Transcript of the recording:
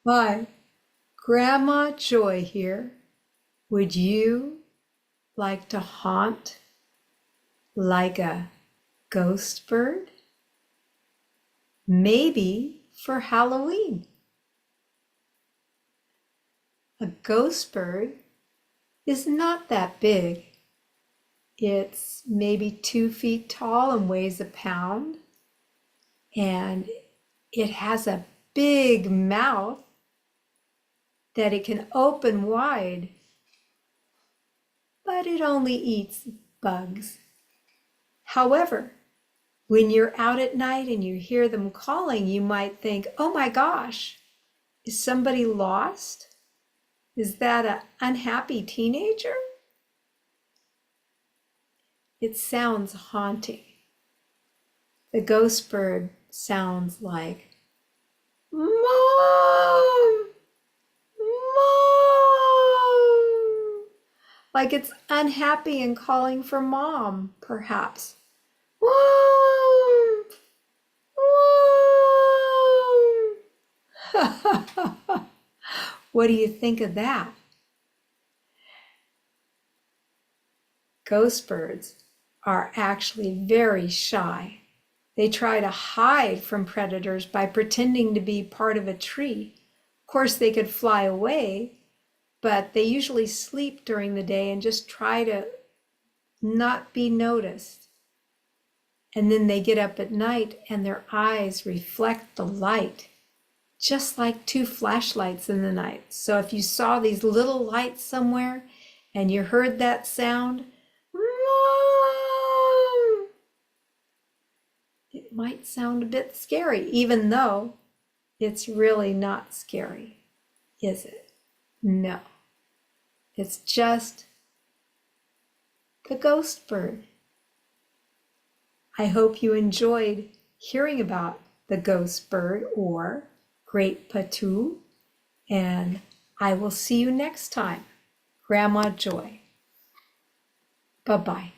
Hi, Grandma Joy here. Would you like to haunt like a ghost bird? Maybe for Halloween. A ghost bird is not that big. It's maybe 2 feet tall and weighs a pound. And it has a big mouth that it can open wide, but it only eats bugs. However, when you're out at night and you hear them calling, you might think, oh my gosh, is somebody lost? Is that an unhappy teenager? It sounds haunting. The ghost bird sounds like, Mom! Mom! Like it's unhappy and calling for mom, perhaps. Mom! Mom! What do you think of that? Ghost birds are actually very shy. They try to hide from predators by pretending to be part of a tree. Of course, they could fly away, but they usually sleep during the day and just try to not be noticed. And then they get up at night and their eyes reflect the light, just like two flashlights in the night. So if you saw these little lights somewhere and you heard that sound, Mom! It might sound a bit scary, even though it's really not scary, is it? No, it's just the ghost bird. I hope you enjoyed hearing about the ghost bird or Great Potoo, and I will see you next time. Grandma Joy. Bye-bye.